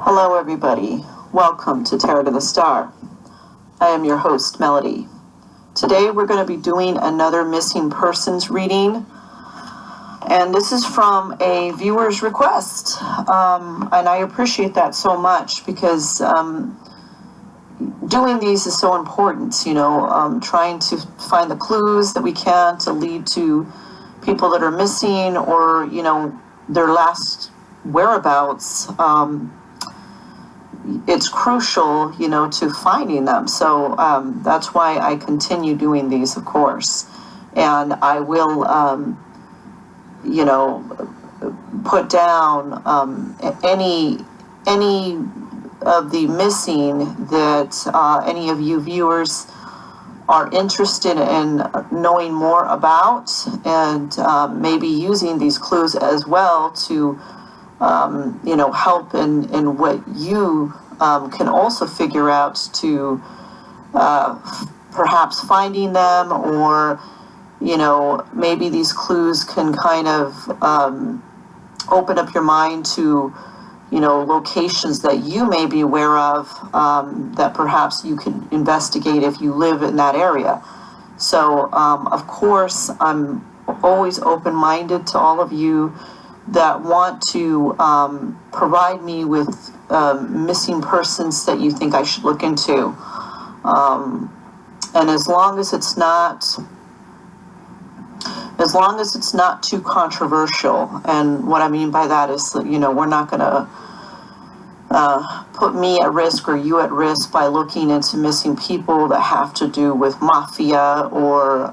Hello everybody, welcome to Tarot to the Star. I am your host, Melody. Today we're going to be doing another missing persons reading, and this is from a viewer's request, and I appreciate that so much because doing these is so important, trying to find the clues that we can to lead to people that are missing or, their last whereabouts. It's crucial, to finding them. So that's why I continue doing these, of course. And I will, put down any of the missing that any of you viewers are interested in knowing more about, and maybe using these clues as well to help in what you can also figure out to perhaps finding them, or, maybe these clues can kind of open up your mind to, locations that you may be aware of that perhaps you can investigate if you live in that area. So, of course, I'm always open-minded to all of you that want to provide me with missing persons that you think I should look into. And as long as it's not too controversial, and what I mean by that is that, we're not going to put me at risk or you at risk by looking into missing people that have to do with mafia or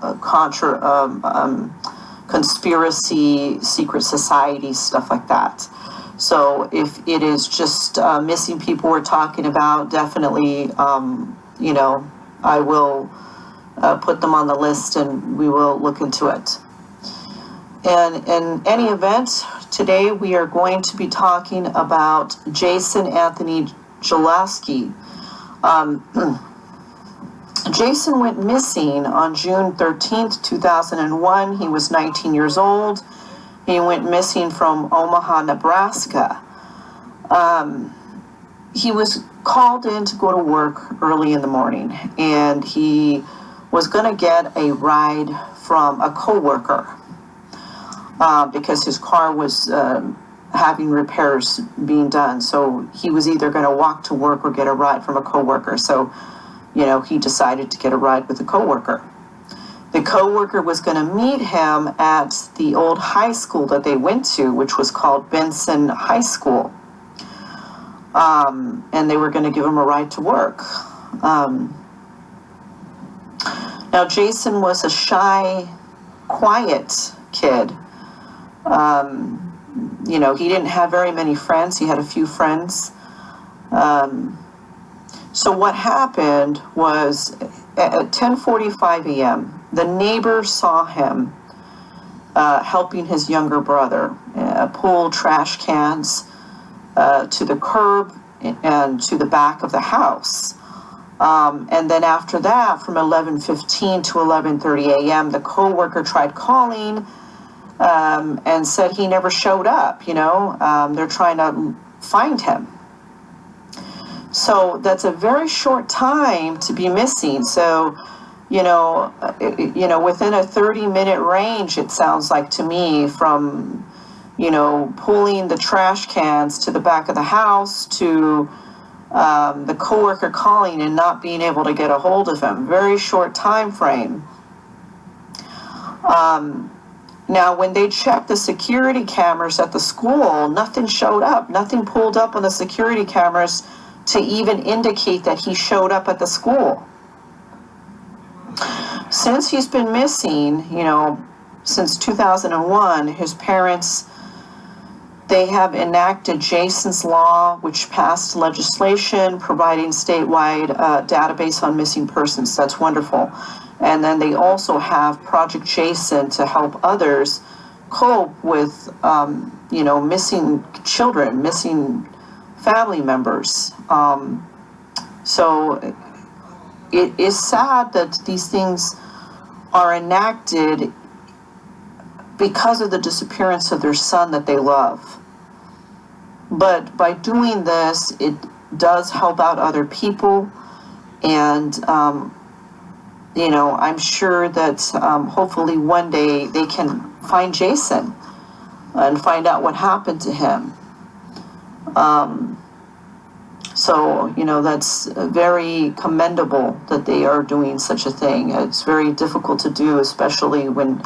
conspiracy, secret society, stuff like that. So if it is just missing people we're talking about, definitely, I will put them on the list and we will look into it. And in any event, today we are going to be talking about Jason Anthony Jolkowski. Jason went missing on June 13th, 2001. He was 19 years old. He went missing from Omaha, Nebraska. He was called in to go to work early in the morning, and he was going to get a ride from a coworker because his car was having repairs being done. So he was either going to walk to work or get a ride from a coworker. So he decided to get a ride with a coworker. The coworker was going to meet him at the old high school that they went to, which was called Benson High School. And they were going to give him a ride to work. Now, Jason was a shy, quiet kid. He didn't have very many friends. He had a few friends. So what happened was at 10:45 a.m., the neighbor saw him helping his younger brother pull trash cans to the curb and to the back of the house. And then after that, from 11:15 to 11:30 a.m., the coworker tried calling and said he never showed up. They're trying to find him. So that's a very short time to be missing. So, within a 30-minute range, it sounds like to me, from, pulling the trash cans to the back of the house to the coworker calling and not being able to get a hold of him. Very short time frame. Now, when they checked the security cameras at the school, nothing showed up. Nothing pulled up on the security cameras to even indicate that he showed up at the school. Since he's been missing, since 2001, his parents, they have enacted Jason's Law, which passed legislation providing statewide database on missing persons. That's wonderful. And then they also have Project Jason to help others cope with, missing children, missing family members. So it is sad that these things are enacted because of the disappearance of their son that they love. But by doing this, it does help out other people. And, I'm sure that hopefully one day they can find Jason and find out what happened to him. So, that's very commendable that they are doing such a thing. It's very difficult to do, especially when,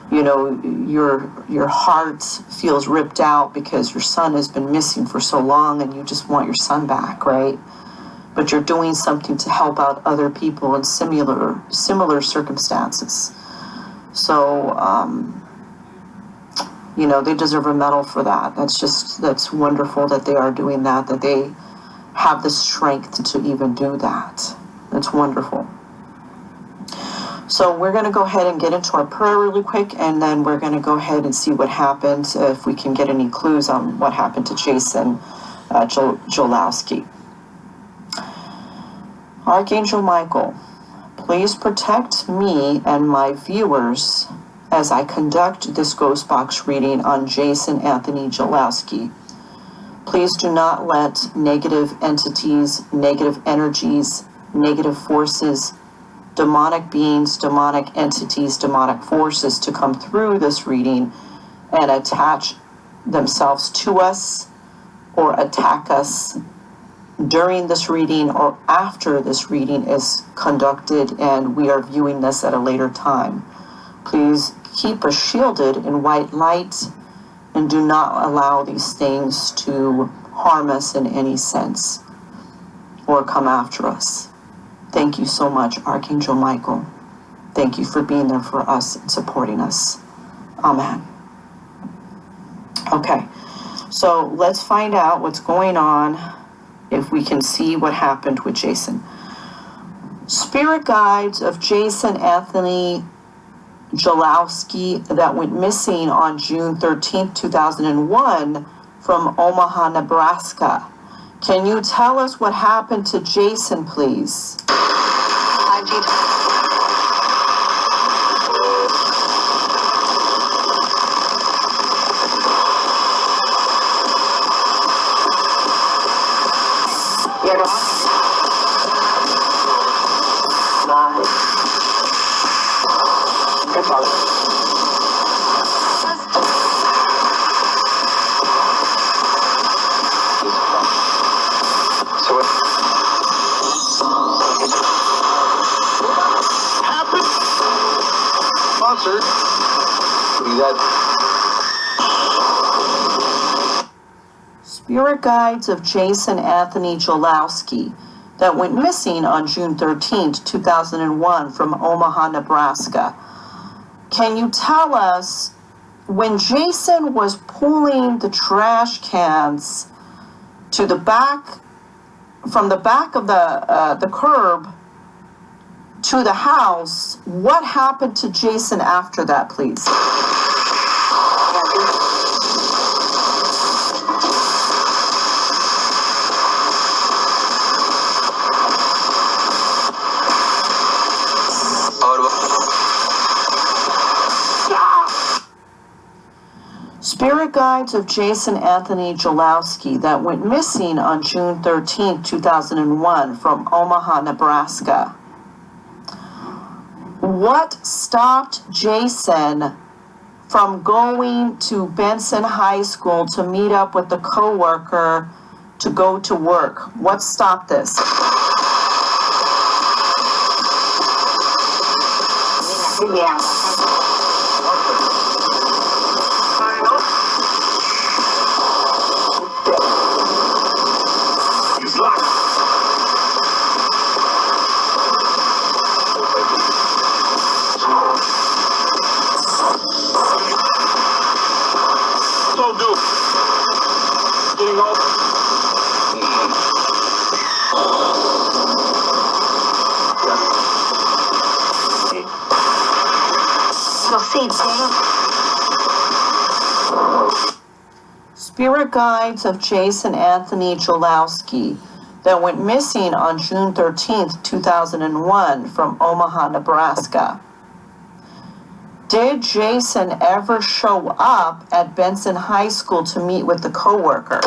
your heart feels ripped out because your son has been missing for so long and you just want your son back, right? But you're doing something to help out other people in similar circumstances. So, they deserve a medal for that. That's wonderful that they are doing that they have the strength to even do that. That's wonderful. So we're going to go ahead and get into our prayer really quick, and then we're going to go ahead and see what happened, if we can get any clues on what happened to Jason Jolkowski. Archangel Michael, please protect me and my viewers as I conduct this ghost box reading on Jason Anthony Jolkowski. Please do not let negative entities, negative energies, negative forces, demonic beings, demonic entities, demonic forces to come through this reading and attach themselves to us or attack us during this reading or after this reading is conducted and we are viewing this at a later time. Please keep us shielded in white light and do not allow these things to harm us in any sense or come after us. Thank you so much, Archangel Michael. Thank you for being there for us and supporting us. Amen. Okay, so let's find out what's going on, if we can see what happened with Jason. Spirit guides of Jason Anthony Jolkowski that went missing on June 13th, 2001 from Omaha, Nebraska. Can you tell us what happened to Jason, please? Spirit guides of Jason Anthony Jolkowski that went missing on June 13th, 2001 from Omaha, Nebraska. Can you tell us, when Jason was pulling the trash cans to the back, from the back of the curb to the house, what happened to Jason after that, please? Spirit guides of Jason Anthony Jolkowski that went missing on June 13, 2001 from Omaha, Nebraska. What stopped Jason from going to Benson High School to meet up with the coworker to go to work? What stopped this? Yeah. Spirit guides of Jason Anthony Jolkowski that went missing on June 13th, 2001 from Omaha, Nebraska. Did Jason ever show up at Benson High School to meet with the coworker?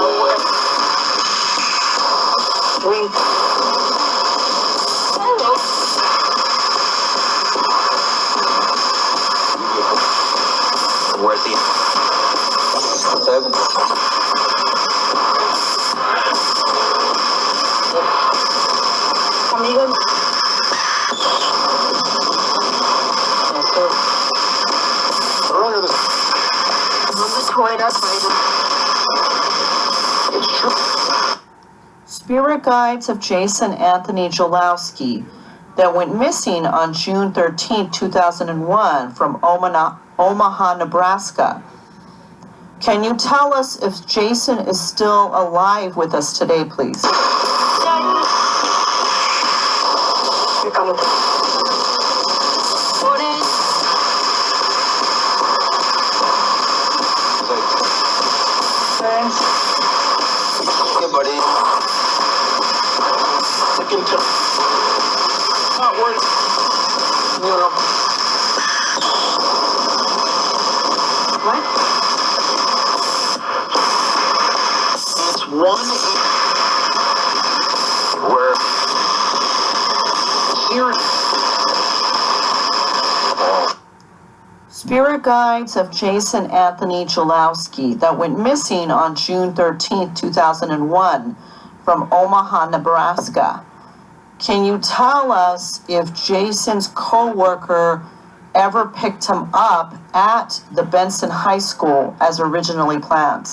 Where's he? Earlier this Spirit guides of Jason Anthony Jolkowski that went missing on June 13, 2001 from Omaha, Nebraska. Can you tell us if Jason is still alive with us today, please? Hey, buddy. look into not worried. What? It's one where here. Spirit guides of Jason Anthony Jolkowski that went missing on June 13, 2001 from Omaha, Nebraska. Can you tell us if Jason's co-worker ever picked him up at the Benson High School as originally planned?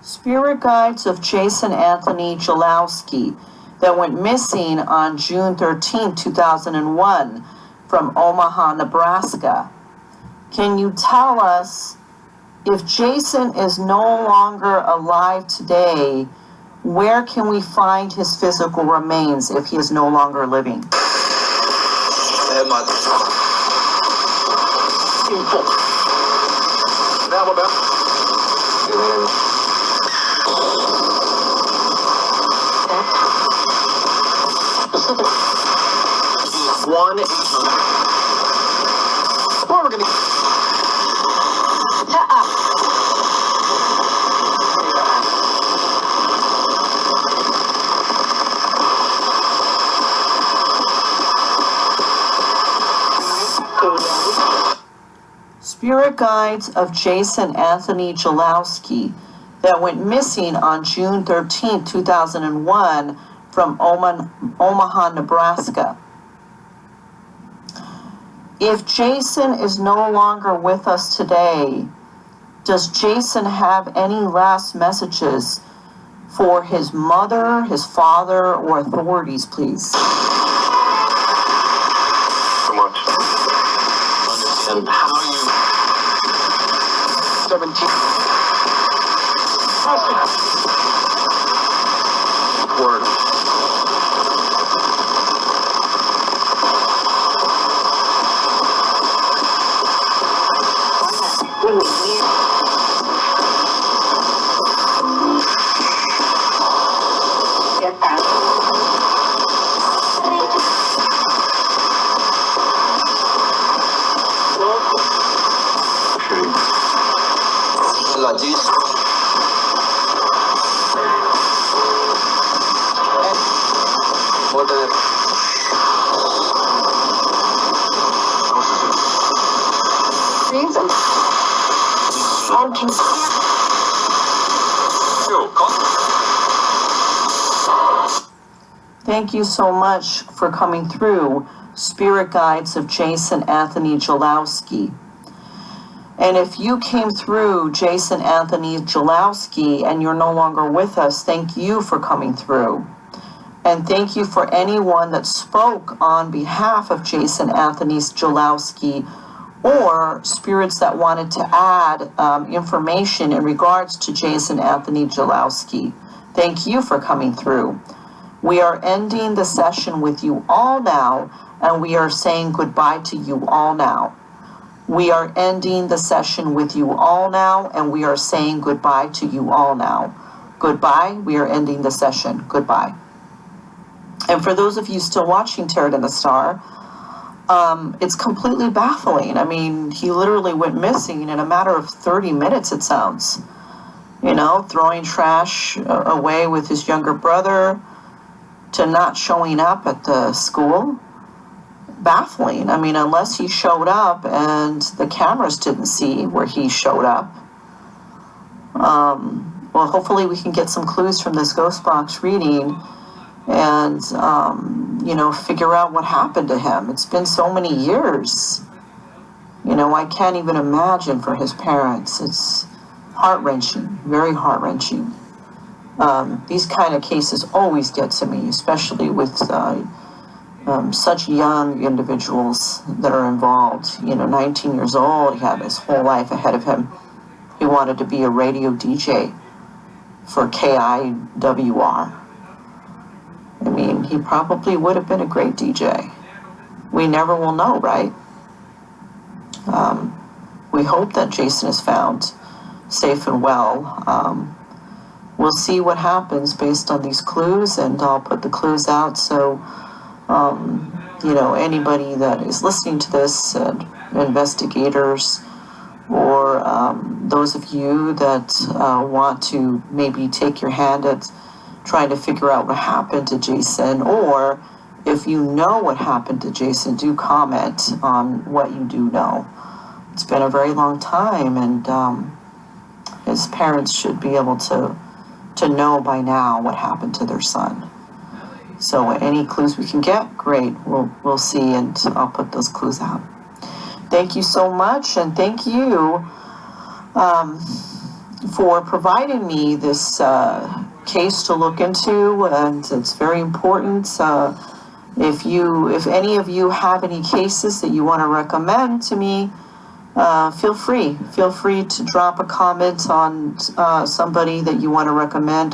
Spirit guides of Jason Anthony Jolkowski that went missing on June 13, 2001 from Omaha, Nebraska. Can you tell us if Jason is no longer alive today, where can we find his physical remains if he is no longer living? One. Well, we're gonna. Spirit guides of Jason Anthony Jolkowski that went missing on June 13, 2001 from Omaha, Nebraska. If Jason is no longer with us today, does Jason have any last messages for his mother, his father, or authorities, please? So much. Understand how you 17 word. Thank you so much for coming through, Spirit Guides of Jason Anthony Jolkowski. And if you came through, Jason Anthony Jolkowski, and you're no longer with us, thank you for coming through. And thank you for anyone that spoke on behalf of Jason Anthony Jolkowski or spirits that wanted to add information in regards to Jason Anthony Jolkowski. Thank you for coming through. We are ending the session with you all now, and we are saying goodbye to you all now. We are ending the session with you all now, and we are saying goodbye to you all now. Goodbye. We are ending the session. Goodbye. And for those of you still watching Tarot and the Star, it's completely baffling. I mean, he literally went missing in a matter of 30 minutes, it sounds. You know, throwing trash away with his younger brother to not showing up at the school. Baffling. I mean, unless he showed up and the cameras didn't see where he showed up. Well, hopefully we can get some clues from this ghost box reading and, you know, figure out what happened to him. It's been so many years. You know, I can't even imagine for his parents. It's heart-wrenching, very heart-wrenching. These kind of cases always get to me, especially with such young individuals that are involved. You know, 19 years old, he had his whole life ahead of him. He wanted to be a radio DJ for KIWR. I mean, he probably would have been a great DJ. We never will know, right? We hope that Jason is found safe and well. We'll see what happens based on these clues, and I'll put the clues out so, you know, anybody that is listening to this, investigators, or those of you that want to maybe take your hand at trying to figure out what happened to Jason, or if you know what happened to Jason, do comment on what you do know. It's been a very long time, and his parents should be able to know by now what happened to their son. So any clues we can get, great. We'll see, and I'll put those clues out. Thank you so much, and thank you for providing me this case to look into, and it's very important. If any of you have any cases that you want to recommend to me, feel free to drop a comment on somebody that you want to recommend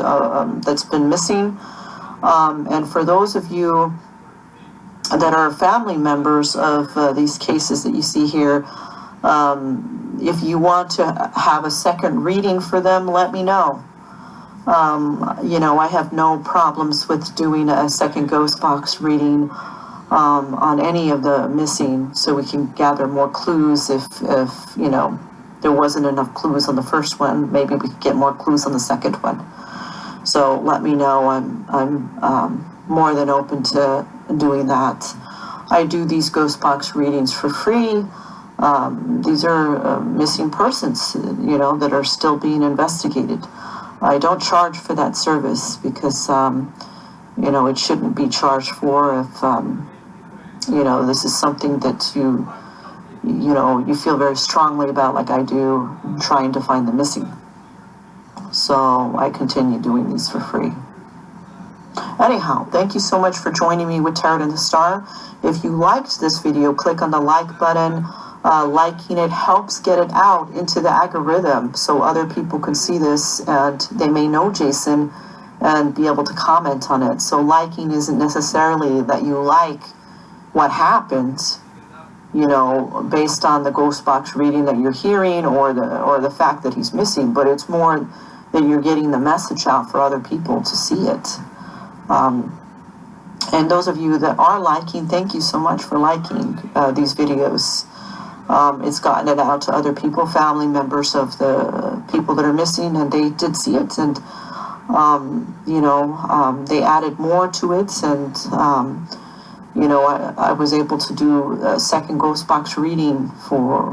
that's been missing. And for those of you that are family members of these cases that you see here, if you want to have a second reading for them, let me know. You know, I have no problems with doing a second ghost box reading on any of the missing, so we can gather more clues. If you know, there wasn't enough clues on the first one, maybe we could get more clues on the second one. So let me know. I'm more than open to doing that. I do these ghost box readings for free. These are missing persons, you know, that are still being investigated. I don't charge for that service because, you know, it shouldn't be charged for if, you know, this is something that you know, you feel very strongly about, like I do, trying to find the missing. So I continue doing these for free. Anyhow, thank you so much for joining me with Tarot and the Star. If you liked this video, click on the like button. Liking it helps get it out into the algorithm so other people can see this and they may know Jason and be able to comment on it. So liking isn't necessarily that you like what happened, you know, based on the ghost box reading that you're hearing or the fact that he's missing, but it's more that you're getting the message out for other people to see it. And those of you that are liking, thank you so much for liking these videos. It's gotten it out to other people, family members of the people that are missing, and they did see it, and you know, they added more to it, and you know, I was able to do a second ghost box reading for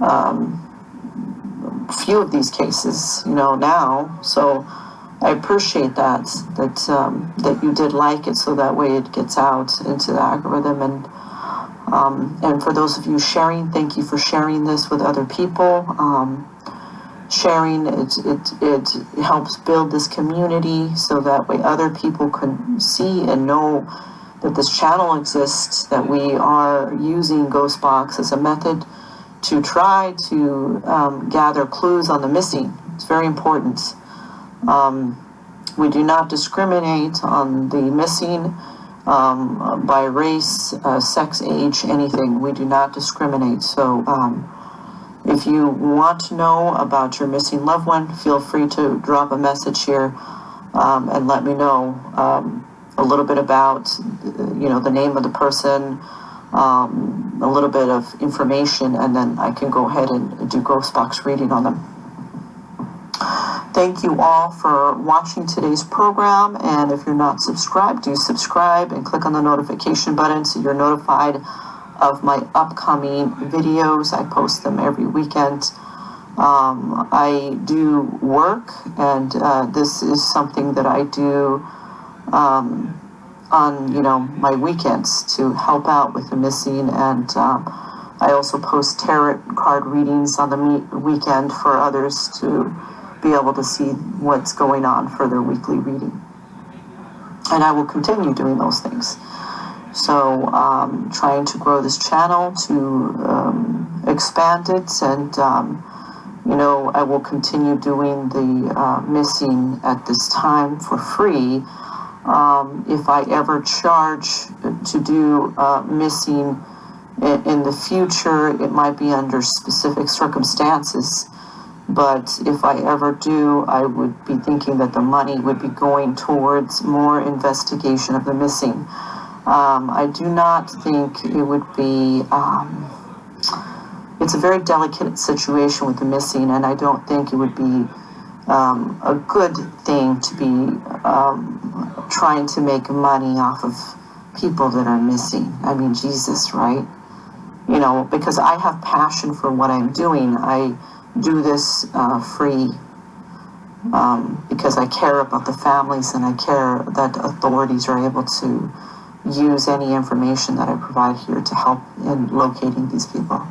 a few of these cases, you know, now. So I appreciate that you did like it, so that way it gets out into the algorithm. And for those of you sharing, thank you for sharing this with other people. Sharing, it helps build this community, so that way other people can see and know that this channel exists, that we are using Ghostbox as a method to try to gather clues on the missing. It's very important. We do not discriminate on the missing by race, sex, age, anything. We do not discriminate. So if you want to know about your missing loved one, feel free to drop a message here and let me know a little bit about, the name of the person, a little bit of information, and then I can go ahead and do Ghostbox reading on them. Thank you all for watching today's program, and if you're not subscribed, do subscribe and click on the notification button so you're notified of my upcoming videos. I post them every weekend. I do work, and this is something that I do on my weekends to help out with the missing, and I also post tarot card readings on the weekend for others to be able to see what's going on for their weekly reading. And I will continue doing those things. So trying to grow this channel, to expand it, and I will continue doing the missing at this time for free. If I ever charge to do missing in the future, it might be under specific circumstances. But if I ever do, I would be thinking that the money would be going towards more investigation of the missing. I do not think it would be, it's a very delicate situation with the missing, and I don't think it would be a good thing to be trying to make money off of people that are missing. I mean, Jesus, right? Because I have passion for what I'm doing. I do this free because I care about the families, and I care that authorities are able to use any information that I provide here to help in locating these people.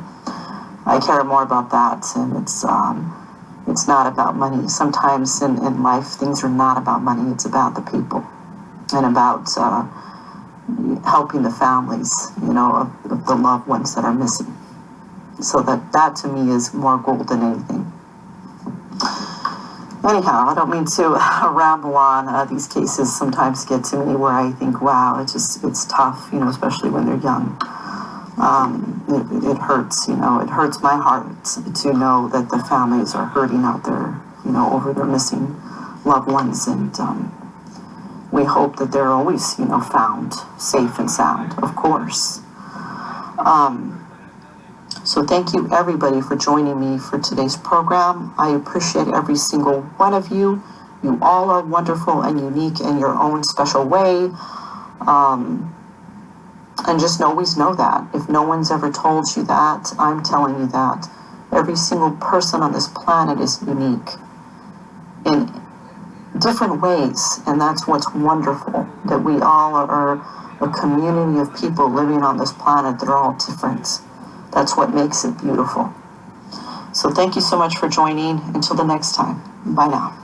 I care more about that, and it's not about money. Sometimes in life, things are not about money. It's about the people and about helping the families, of the loved ones that are missing. So that to me is more gold than anything. Anyhow, I don't mean to ramble on. These cases sometimes get to me where I think, wow, it's tough, especially when they're young. It hurts, it hurts my heart to know that the families are hurting out there, over their missing loved ones. And we hope that they're always, found safe and sound, of course. So thank you, everybody, for joining me for today's program. I appreciate every single one of you. You all are wonderful and unique in your own special way. And just always know that. If no one's ever told you that, I'm telling you that. Every single person on this planet is unique in different ways. And that's what's wonderful, that we all are a community of people living on this planet that are all different. That's what makes it beautiful. So thank you so much for joining. Until the next time. Bye now.